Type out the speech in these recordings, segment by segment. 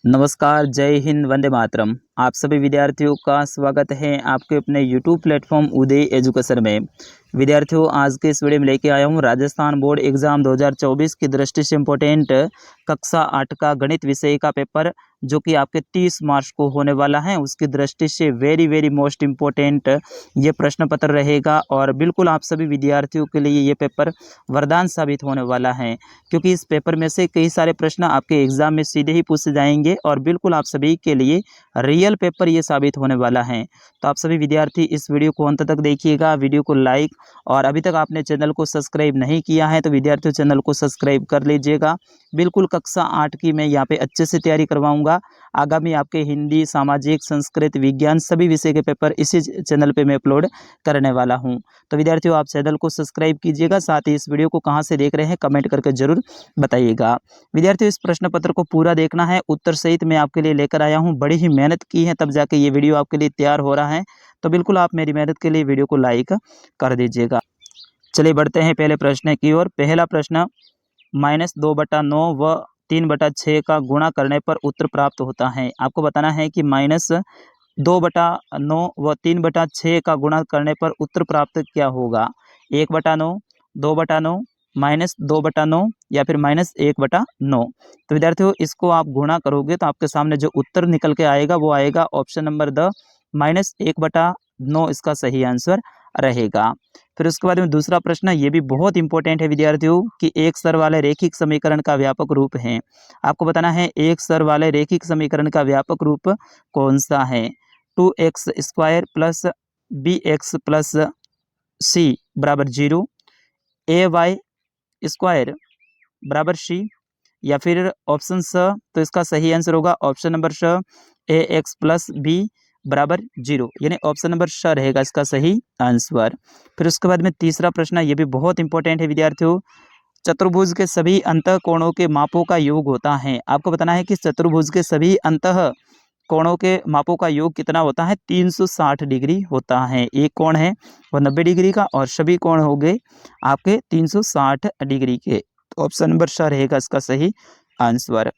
नमस्कार, जय हिंद, वंदे मातरम। आप सभी विद्यार्थियों का स्वागत है आपके अपने यूट्यूब प्लेटफॉर्म उदय एजुकेशन में। विद्यार्थियों, आज के इस वीडियो में लेके आया हूँ राजस्थान बोर्ड एग्जाम 2024 की दृष्टि से इम्पोर्टेंट कक्षा 8 का गणित विषय का पेपर, जो कि आपके 30 मार्च को होने वाला है। उसकी दृष्टि से वेरी मोस्ट इम्पोर्टेंट ये प्रश्न पत्र रहेगा और बिल्कुल आप सभी विद्यार्थियों के लिए ये पेपर वरदान साबित होने वाला है, क्योंकि इस पेपर में से कई सारे प्रश्न आपके एग्जाम में सीधे ही पूछे जाएंगे और बिल्कुल आप सभी के लिए रियल पेपर ये साबित होने वाला है। तो आप सभी विद्यार्थी इस वीडियो को अंत तक देखिएगा, वीडियो को लाइक, और अभी तक आपने चैनल को सब्सक्राइब नहीं किया है तो विद्यार्थियों चैनल को सब्सक्राइब कर लीजिएगा। बिल्कुल कक्षा 8 की मैं यहाँ पे अच्छे से तैयारी करवाऊंगा। आगामी आपके हिंदी, सामाजिक, संस्कृत, विज्ञान सभी विषय के पेपर इसी चैनल पे मैं अपलोड करने वाला हूँ। तो विद्यार्थियों, आप चैनल को सब्सक्राइब कीजिएगा, साथ ही इस वीडियो को कहाँ से देख रहे हैं कमेंट करके जरूर बताइएगा। विद्यार्थियों, इस प्रश्न पत्र को पूरा देखना है, उत्तर सहित मैं आपके लिए लेकर आया हूँ। बड़ी ही मेहनत की है तब जाके ये वीडियो आपके लिए तैयार हो रहा है, तो बिल्कुल आप मेरी मेहनत के लिए वीडियो को लाइक कर दीजिएगा। चलिए बढ़ते हैं पहले प्रश्न की ओर। पहला प्रश्न, -2/9 व 3/6 का गुणा करने पर उत्तर प्राप्त होता है। आपको बताना है कि -2/9 व 3/6 का गुणा करने पर उत्तर प्राप्त क्या होगा। 1/9, 2/9, -2/9 या फिर -1/9। तो विद्यार्थियों, इसको आप गुणा करोगे तो आपके सामने जो उत्तर निकल के आएगा वो आएगा ऑप्शन नंबर द -1/9 इसका सही आंसर रहेगा। फिर उसके बाद में दूसरा प्रश्न, ये भी बहुत इंपॉर्टेंट है विद्यार्थियों, कि एक स्तर वाले रैखिक समीकरण का व्यापक रूप है। आपको बताना है एक स्तर वाले रैखिक समीकरण का व्यापक रूप कौन सा है। 2x² plus bx plus c बराबर 0, ay² बराबर c, या फिर ऑप्शन स, तो इसका सही आंसर होगा ऑप्शन नंबर स, ax प्लस b बराबर 0, यानी ऑप्शन नंबर स रहेगा इसका सही आंसर। फिर उसके बाद में तीसरा प्रश्न, ये भी बहुत इंपॉर्टेंट है विद्यार्थियों, चतुर्भुज के सभी अंतः कोणों के मापों का योग होता है। आपको बताना है कि चतुर्भुज के सभी अंतः कोणों के मापों का योग कितना होता है। 360 डिग्री होता है। एक कोण है वो 90 डिग्री का और सभी कोण हो गए आपके 360 डिग्री के। तो ऑप्शन नंबर स रहेगा इसका सही आंसर।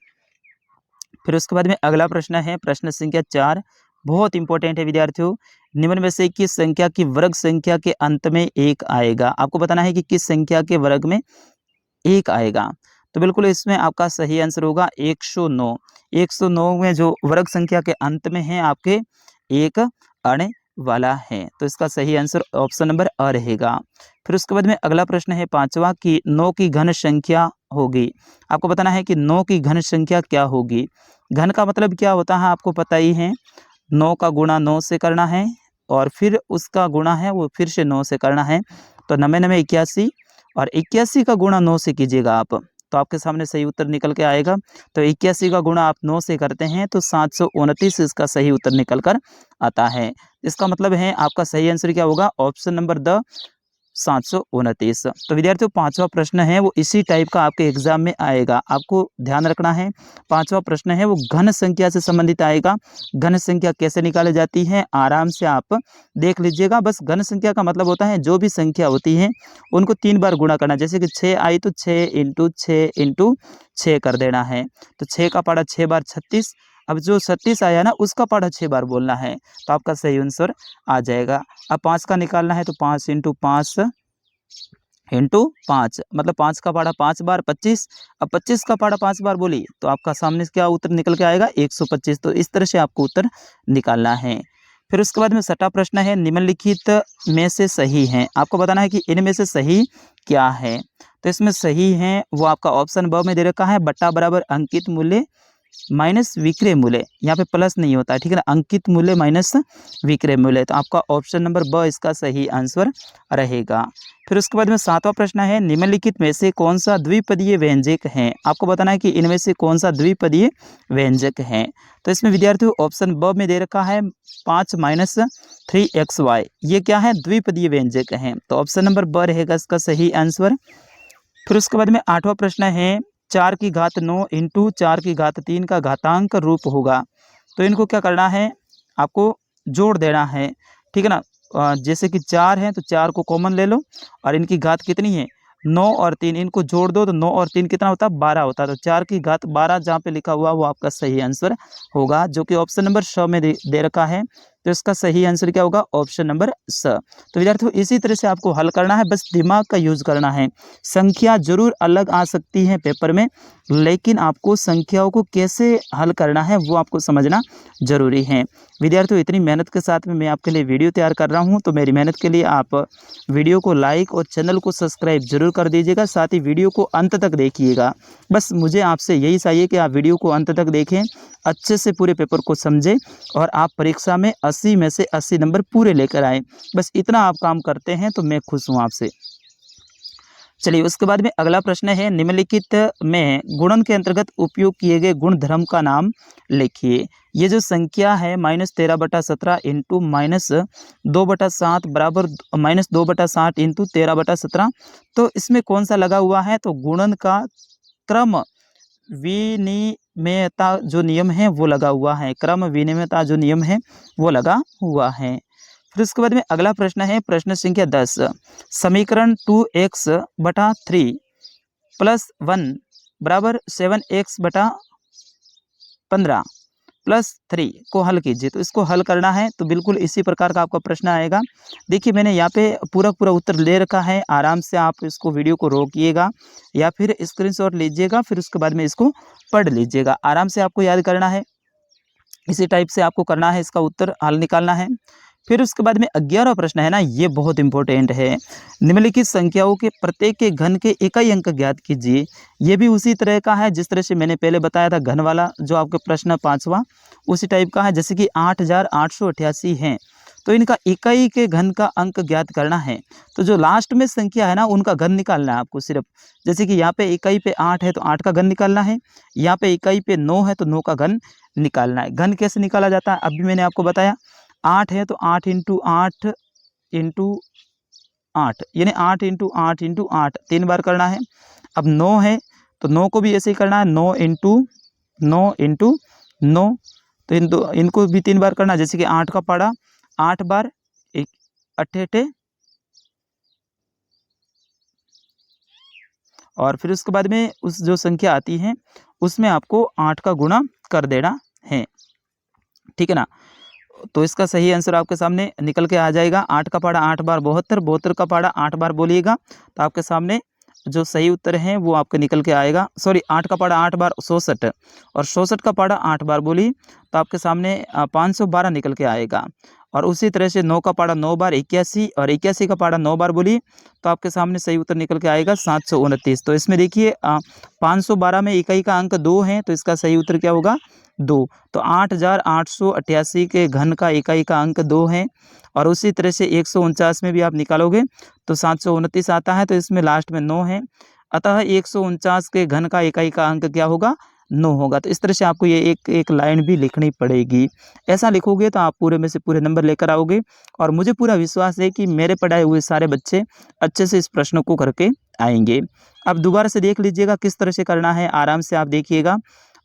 फिर उसके बाद में अगला प्रश्न है प्रश्न संख्या 4, बहुत इंपॉर्टेंट है विद्यार्थियों, निम्न में से किस संख्या की वर्ग संख्या के अंत में 1 आएगा। आपको बताना है कि किस संख्या के वर्ग में 1 आएगा। तो बिल्कुल इसमें आपका सही आंसर होगा 109। 109 में जो वर्ग संख्या के अंत में है आपके 1 आने वाला है, तो इसका सही आंसर ऑप्शन नंबर अ रहेगा। फिर उसके बाद में अगला प्रश्न है पांचवा, कि 9 की घन संख्या होगी। आपको बताना है कि 9 की घन संख्या क्या होगी। घन का मतलब क्या होता है आपको पता ही है, 9 का गुणा 9 से करना है और फिर उसका गुणा है वो फिर से 9 से करना है। तो 9 81 और 81 का गुणा 9 से कीजिएगा आप, तो आपके सामने सही उत्तर निकल के आएगा। तो 81 का गुणा आप 9 से करते हैं तो 729 इसका सही उत्तर निकल कर आता है। इसका मतलब है आपका सही आंसर क्या होगा, ऑप्शन नंबर द 729। तो विद्यार्थियों, पांचवा प्रश्न है वो इसी टाइप का आपके एग्जाम में आएगा, आपको ध्यान रखना है। पांचवा प्रश्न है वो घन संख्या से संबंधित आएगा। घन संख्या कैसे निकाली जाती है आराम से आप देख लीजिएगा। बस घन संख्या का मतलब होता है जो भी संख्या होती है उनको 3 बार गुणा करना। जैसे कि 6 आई तो 6 इंटू 6 इंटू 6 कर देना है। तो 6 का पारा 6 बार 36, अब जो 36 आया ना उसका पारा 6 बार बोलना है, तो आपका सही आंसर आ जाएगा। अब 5 का निकालना है तो 5 इंटू 5 इंटू 5, मतलब 5 का पारा 5 बार 25। अब 25 का पारा 5 बार बोली तो आपका सामने से क्या उत्तर निकल के आएगा 125। तो इस तरह से आपको उत्तर निकालना है। फिर उसके बाद में छठा प्रश्न है, निम्नलिखित में से सही है। आपको बताना है कि इनमें से सही क्या है। तो इसमें सही है वो आपका ऑप्शन ब में दे रखा है, बट्टा बराबर अंकित मूल्य माइनस विक्रय मूल्य, यहाँ पे प्लस नहीं होता है, ठीक है ना, अंकित मूल्य माइनस विक्रय मूल्य। तो आपका ऑप्शन नंबर ब इसका सही आंसर रहेगा। फिर उसके बाद में सातवां प्रश्न है, निम्नलिखित में से कौन सा द्विपदीय व्यंजक है। आपको बताना है कि इनमें से कौन सा द्विपदीय व्यंजक है। तो इसमें विद्यार्थियों ऑप्शन ब में दे रखा है 5 - 3xy, ये क्या है, द्विपदीय व्यंजक है। तो ऑप्शन नंबर ब रहेगा इसका सही आंसर। फिर उसके बाद में आठवां प्रश्न है, 4 की घात 9 इंटू 4 की घात 3 का घातांक रूप होगा। तो इनको क्या करना है, आपको जोड़ देना है, ठीक है ना। जैसे कि 4 है तो 4 को कॉमन ले लो और इनकी घात कितनी है 9 और 3 इनको जोड़ दो तो 9 और 3 कितना होता है 12 होता है। तो 4 की घात 12 जहाँ पे लिखा हुआ वो आपका सही आंसर होगा, जो कि ऑप्शन नंबर श में दे रखा है। तो इसका सही आंसर क्या होगा, ऑप्शन नंबर स। तो विद्यार्थियों इसी तरह से आपको हल करना है, बस दिमाग का यूज करना है। संख्या जरूर अलग आ सकती है पेपर में, लेकिन आपको संख्याओं को कैसे हल करना है वो आपको समझना जरूरी है। विद्यार्थियों इतनी मेहनत के साथ में मैं आपके लिए वीडियो तैयार कर रहा हूँ, तो मेरी मेहनत के लिए आप वीडियो को लाइक और चैनल को सब्सक्राइब जरूर कर दीजिएगा, साथ ही वीडियो को अंत तक देखिएगा। बस मुझे आपसे यही चाहिए कि आप वीडियो को अंत तक देखें, अच्छे से पूरे पेपर को समझें और आप परीक्षा में 80 में से 80 नंबर पूरे लेकर आए। बस इतना आप काम करते हैं तो मैं खुश हूँ आपसे। चलिए उसके बाद में अगला प्रश्न है, निम्नलिखित में गुणन के अंतर्गत उपयोग किए गए गुण धर्म का नाम लिखिए। ये जो संख्या है -13/17 इंटू -2/7 बराबर -2/60 इंटू 13/17, तो इसमें कौन सा लगा हुआ है, तो गुणन का क्रम विनिमयता जो नियम है वो लगा हुआ है, क्रम विनिमयता जो नियम है वो लगा हुआ है। फिर उसके बाद में अगला प्रश्न है, प्रश्न संख्या 10, समीकरण 2x/3 + 1 बराबर 7x/15 + 3 को हल कीजिए। तो इसको हल करना है तो बिल्कुल इसी प्रकार का आपका प्रश्न आएगा। देखिए मैंने यहाँ पे पूरा उत्तर ले रखा है, आराम से आप इसको वीडियो को रोकिएगा या फिर स्क्रीनशॉट लीजिएगा, फिर उसके बाद में इसको पढ़ लीजिएगा। आराम से आपको याद करना है, इसी टाइप से आपको करना है, इसका उत्तर हल निकालना है। फिर उसके बाद में 11वां प्रश्न है ना, ये बहुत इंपॉर्टेंट है। निम्नलिखित संख्याओं के प्रत्येक के घन के इकाई अंक ज्ञात कीजिए। ये भी उसी तरह का है जिस तरह से मैंने पहले बताया था, घन वाला जो आपका प्रश्न 5वां उसी टाइप का है। जैसे कि 8888 हैं, तो इनका इकाई के घन का अंक ज्ञात करना है। तो जो लास्ट में संख्या है ना उनका घन निकालना है आपको सिर्फ। जैसे कि यहाँ पे इकाई पे 8 है तो 8 का घन निकालना है, यहाँ पे इकाई पे 9 है तो 9 का घन निकालना है। घन कैसे निकाला जाता है अभी मैंने आपको बताया। 8 है तो 8 इंटू 8 यानी 8 इंटू 8 इंटू 8 3 बार करना है। अब 9 है तो 9 को भी ऐसे ही करना है, 9 इंटू 9, तो इनको भी 3 बार करना है। जैसे कि 8 का पाड़ा 8 बार 8 और फिर उसके बाद में उस जो संख्या आती है उसमें आपको 8 का गुणा कर देना है, ठीक है ना। तो इसका सही आंसर आपके सामने निकल के आ जाएगा। 8 का पाड़ा 8 बार 72, 72 का पाड़ा 8 बार बोलिएगा तो आपके सामने जो सही उत्तर है वो आपके निकल के आएगा। सॉरी 8 का पाड़ा 8 बार 66 और 66 का पाड़ा 8 बार बोली तो आपके सामने 512 निकल के आएगा। और उसी तरह से 9 का पाड़ा 9 बार 81 और 81 का पाड़ा 9 बार बोली तो आपके सामने सही उत्तर निकल के आएगा 729। तो इसमें देखिए 512 में इकाई का अंक 2 है तो इसका सही उत्तर क्या होगा 2। तो 8888 के घन का इकाई का अंक 2 है। और उसी तरह से 149 में भी आप निकालोगे तो 729 आता है, तो इसमें लास्ट में 9 है, अतः 149 के घन का इकाई का अंक क्या होगा 9 होगा। तो इस तरह से आपको ये एक लाइन भी लिखनी पड़ेगी। ऐसा लिखोगे तो आप पूरे में से पूरे नंबर लेकर आओगे और मुझे पूरा विश्वास है कि मेरे पढ़ाए हुए सारे बच्चे अच्छे से इस प्रश्न को करके आएंगे। अब दोबारा से देख लीजिएगा किस तरह से करना है, आराम से आप देखिएगा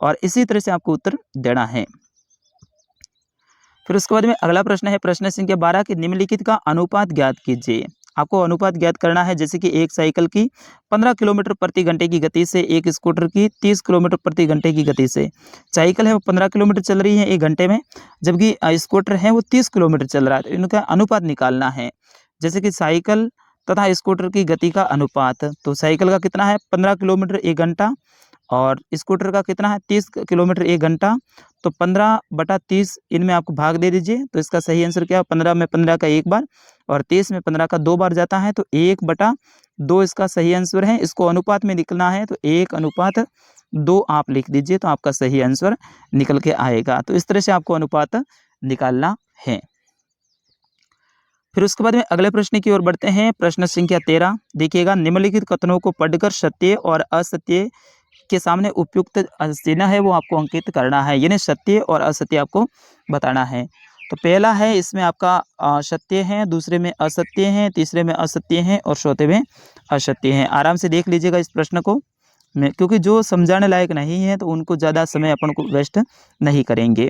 और इसी तरह से आपको उत्तर देना है। फिर उसके बाद में अगला प्रश्न है, प्रश्न संख्या 12 कि निम्नलिखित का अनुपात ज्ञात कीजिए। आपको अनुपात ज्ञात करना है, जैसे कि एक साइकिल की 15 किलोमीटर प्रति घंटे की गति से एक स्कूटर की 30 किलोमीटर प्रति घंटे की गति से। साइकिल है वो 15 किलोमीटर चल रही है 1 घंटे में, जबकि स्कूटर है वो 30 किलोमीटर चल रहा है। तो इनका अनुपात निकालना है। जैसे कि साइकिल तथा स्कूटर की गति का अनुपात, तो साइकिल का कितना है 15 किलोमीटर 1 घंटा और स्कूटर का कितना है 30 किलोमीटर 1 घंटा। तो 15/30 इनमें आपको भाग दे दीजिए। तो इसका सही आंसर क्या है, 15 में 15 का 1 बार और 30 में 15 का 2 बार जाता है, तो 1/2 इसका सही आंसर है। इसको अनुपात में निकलना है तो 1/2 आप लिख दीजिए तो आपका सही आंसर निकल के आएगा। तो इस तरह से आपको अनुपात निकालना है। फिर उसके बाद में अगले प्रश्न की ओर बढ़ते हैं, प्रश्न संख्या 13 देखिएगा, निम्नलिखित कथनों को पढ़कर सत्य और असत्य के सामने उपयुक्त चिन्ह है वो आपको अंकित करना है, यानी सत्य और असत्य आपको बताना है। तो पहला है इसमें आपका सत्य है, दूसरे में असत्य है, तीसरे में असत्य है और चौथे में असत्य है। आराम से देख लीजिएगा इस प्रश्न को, क्योंकि जो समझाने लायक नहीं है तो उनको ज़्यादा समय अपन को वेस्ट नहीं करेंगे।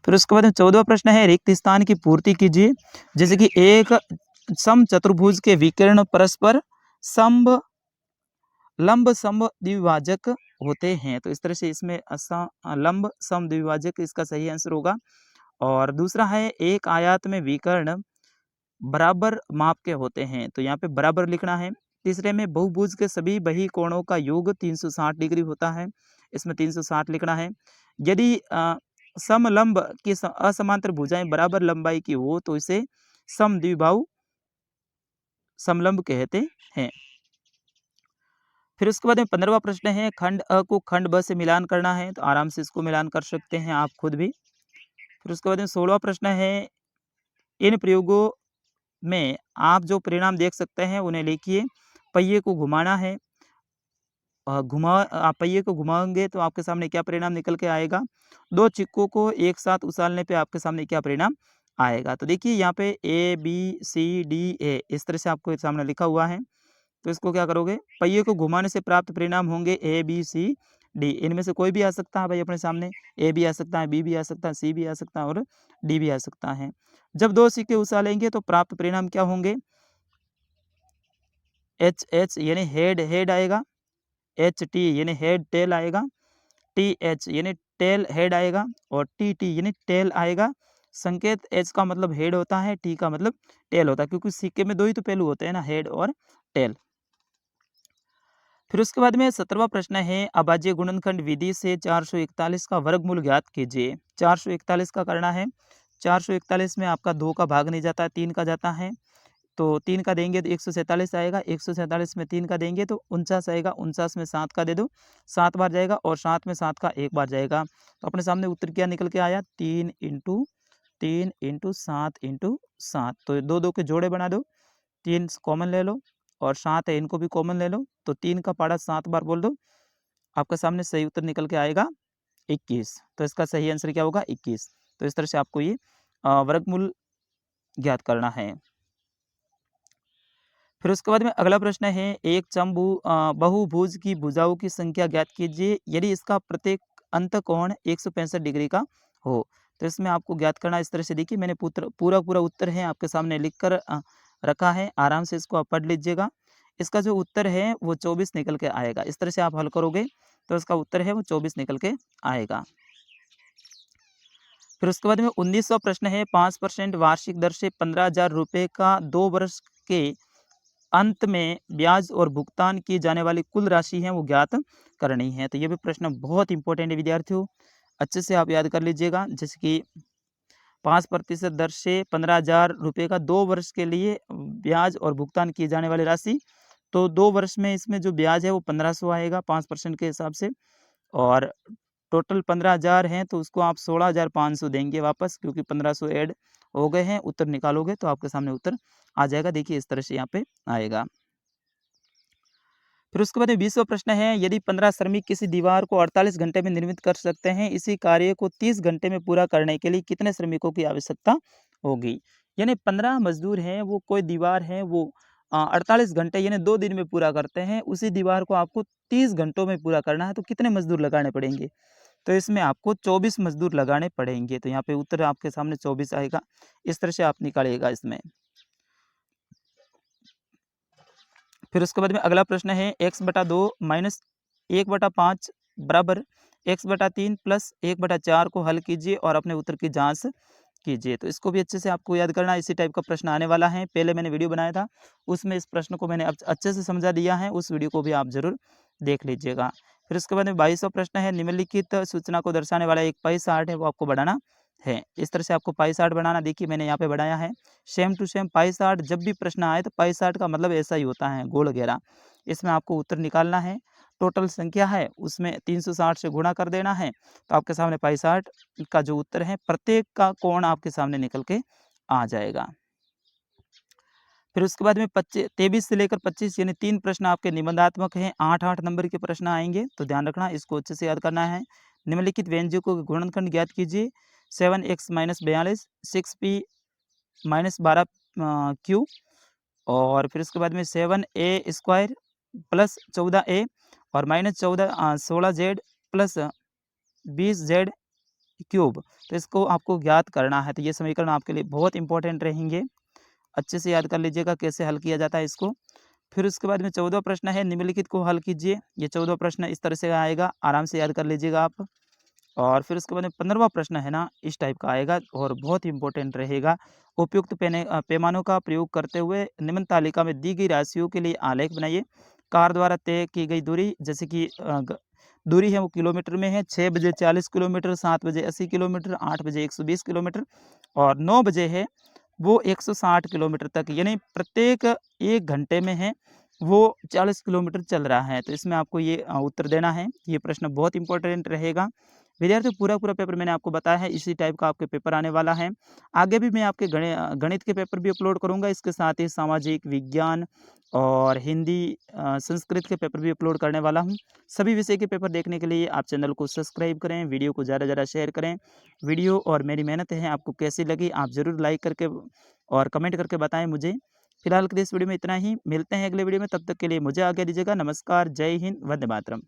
फिर उसके बाद 14वां प्रश्न है, रिक्त स्थान की पूर्ति कीजिए। जैसे कि एक समचतुर्भुज के विकर्ण परस्पर लंब सम द्विभाजक होते हैं। तो इस तरह से इसमें लंब सम द्विभाजक इसका सही आंसर होगा। और दूसरा है एक आयत में विकर्ण बराबर माप के होते हैं, तो यहाँ पे बराबर लिखना है। तीसरे में बहुभुज के सभी बहिकोणों का योग 360 डिग्री होता है, इसमें 360 लिखना है। यदि समलंब की असमांतर भुजाएं बराबर लंबाई की हो तो इसे समद्विबाहु समलंब कहते हैं। फिर उसके बाद में 15वां प्रश्न है, खंड अ को खंड ब से मिलान करना है, तो आराम से इसको मिलान कर सकते हैं आप खुद भी। फिर उसके बाद में 16वां प्रश्न है, इन प्रयोगों में आप जो परिणाम देख सकते हैं उन्हें लिखिए। पहिए को घुमाना है, आप पहिए को घुमाएंगे तो आपके सामने क्या परिणाम निकल के आएगा। दो चिक्कों को एक साथ उछालने पे आपके सामने क्या परिणाम आएगा। तो देखिए यहाँ पे ABCDA इस तरह से आपको सामने लिखा हुआ है। तो इसको क्या करोगे, पहिए को घुमाने से प्राप्त परिणाम होंगे ABCD, इनमें से कोई भी आ सकता है भाई अपने सामने। A भी आ सकता है, B भी आ सकता है, C भी आ सकता है और D भी आ सकता है। जब दो सिक्के उछालेंगे तो प्राप्त परिणाम क्या होंगे, HH यानी हेड हेड आएगा, HT यानी हेड टेल आएगा, TH यानी टेल हेड आएगा और TT यानी टेल आएगा। संकेत H का मतलब हेड होता है, T का मतलब टेल होता है, क्योंकि सिक्के में दो ही तो पहलू होते हैं ना, हेड और टेल। फिर उसके बाद में 17वां प्रश्न है, अभाज्य गुणनखंड विधि से 441 का वर्गमूल ज्ञात कीजिए। 441 का करना है। 441 में आपका 2 का भाग नहीं जाता है, 3 का जाता है। तो 3 का देंगे तो 147 आएगा, 147 में 3 का देंगे तो 49 आएगा, 49 में 7 का दे दो, 7 बार जाएगा और 7 में 7 का 1 बार जाएगा। तो अपने सामने उत्तर क्या निकल के आया, 3 इंटू 3 इंटू 7 इंटू 7। तो 2 के जोड़े बना दो, 3 कॉमन ले लो और 7 है इनको भी कॉमन ले लो, तो 3 का पाड़ा 7 बार बोल दो, आपके सामने सही उत्तर निकल के आएगा 21। तो इसका सही आंसर क्या होगा, 21। तो इस तरह से आपको ये वर्गमूल ज्ञात करना है। फिर उसके बाद में अगला प्रश्न है, एक बहुभुज की भुजाओं की संख्या ज्ञात कीजिए यदि इसका प्रत्येक अंतःकोण 165 डिग्री का हो। तो इसमें आपको ज्ञात करना इस तरह से, देखिए मैंने पूरा उत्तर है आपके सामने लिख कर रखा है, आराम से इसको आप पढ़ लीजिएगा। इसका जो उत्तर है वो 24 निकल के आएगा। इस तरह से आप हल करोगे तो इसका उत्तर है वो 24 निकल के आएगा। फिर उसके बाद में 19वां प्रश्न है, 5% वार्षिक दर से 15,000 रुपये का 2 वर्ष के अंत में ब्याज और भुगतान की जाने वाली कुल राशि है वो ज्ञात करनी है। तो ये भी प्रश्न बहुत इंपॉर्टेंट है विद्यार्थियों, अच्छे से आप याद कर लीजिएगा। जैसे कि 5% दर से 15,000 रुपये का 2 वर्ष के लिए ब्याज और भुगतान की जाने वाली राशि, तो 2 वर्ष में इसमें जो ब्याज है वो 1500 आएगा 5% के हिसाब से, और टोटल 15,000 हैं तो उसको आप 16,500 देंगे वापस, क्योंकि 1500 ऐड हो गए हैं। उत्तर निकालोगे तो आपके सामने उत्तर आ जाएगा, देखिए इस तरह से यहाँ पे आएगा। फिर उसके बाद में 20वां प्रश्न है, यदि 15 श्रमिक किसी दीवार को 48 घंटे में निर्मित कर सकते हैं, इसी कार्य को 30 घंटे में पूरा करने के लिए कितने श्रमिकों की आवश्यकता होगी। यानी 15 मजदूर हैं, वो कोई दीवार है वो 48 घंटे यानी 2 दिन में पूरा करते हैं, उसी दीवार को आपको 30 घंटों में पूरा करना है, तो कितने मजदूर लगाने पड़ेंगे। तो इसमें आपको 24 मजदूर लगाने पड़ेंगे। तो यहाँ पे उत्तर आपके सामने 24 आएगा। इस तरह से आप निकालिएगा इसमें। फिर उसके बाद में अगला प्रश्न है, x/2 माइनस 1/5 बराबर x/3 प्लस 1/4 को हल कीजिए और अपने उत्तर की जांच कीजिए। तो इसको भी अच्छे से आपको याद करना है, इसी टाइप का प्रश्न आने वाला है। पहले मैंने वीडियो बनाया था, उसमें इस प्रश्न को मैंने अच्छे से समझा दिया है, उस वीडियो को भी आप जरूर देख लीजिएगा। फिर उसके बाद में 22वां प्रश्न है, निम्नलिखित सूचना को दर्शाने वाला एक पाई चार्ट है वो आपको बनाना है। इस तरह से आपको पाई चार्ट बनाना, देखिए मैंने यहाँ पे बनाया है same to same pie chart. जब भी प्रश्न आए तो पाई चार्ट का मतलब ऐसा ही होता है, गोल घेरा। इसमें आपको उत्तर निकालना है, टोटल संख्या है उसमें 360 से गुणा कर देना है, तो आपके सामने पाई चार्ट का जो उत्तर है प्रत्येक का कोण आपके सामने निकल के आ जाएगा। फिर उसके बाद में 23 से लेकर 25 यानी 3 प्रश्न आपके निबंधात्मक हैं, 8-8 नंबर के प्रश्न आएंगे, तो ध्यान रखना, इसको अच्छे से याद करना है। निम्नलिखित व्यंजकों के गुणनखंड ज्ञात कीजिए। 7x - 42, 6p - 12 क्यू, और फिर उसके बाद में 7a स्क्वायर प्लस 14a और -14 16z प्लस 20z क्यूब। तो इसको आपको ज्ञात करना है। तो ये समीकरण आपके लिए बहुत इंपॉर्टेंट रहेंगे, अच्छे से याद कर लीजिएगा कैसे हल किया जाता है इसको। फिर उसके बाद में 14वां प्रश्न है, निम्नलिखित को हल कीजिए। ये 14वां प्रश्न इस तरह से आएगा, आराम से याद कर लीजिएगा आप। और फिर उसके बाद में 15वां प्रश्न है ना, इस टाइप का आएगा और बहुत ही इंपॉर्टेंट रहेगा। उपयुक्त पैमानों का प्रयोग करते हुए निम्न तालिका में दी गई राशियों के लिए आलेख बनाइए। कार द्वारा तय की गई दूरी, जैसे कि दूरी है वो किलोमीटर में है। 6 बजे 40 किलोमीटर, 7 बजे 80 किलोमीटर, 8 बजे 120 किलोमीटर और 9 बजे है वो 160 किलोमीटर तक, यानी प्रत्येक 1 घंटे में है वो 40 किलोमीटर चल रहा है। तो इसमें आपको ये उत्तर देना है। ये प्रश्न बहुत इंपॉर्टेंट रहेगा। विद्यार्थियों, पूरा पेपर मैंने आपको बताया है, इसी टाइप का आपके पेपर आने वाला है। आगे भी मैं आपके गणित के पेपर भी अपलोड करूँगा, इसके साथ ही सामाजिक विज्ञान और हिंदी, संस्कृत के पेपर भी अपलोड करने वाला हूँ। सभी विषय के पेपर देखने के लिए आप चैनल को सब्सक्राइब करें, वीडियो को ज़्यादा से ज़्यादा शेयर करें। वीडियो और मेरी मेहनत है आपको कैसी लगी, आप ज़रूर लाइक करके और कमेंट करके बताएँ मुझे। फिलहाल के लिए इस वीडियो में इतना ही, मिलते हैं अगले वीडियो में, तब तक के लिए मुझे आज्ञा दीजिएगा। नमस्कार, जय हिंद, वंदे मातरम।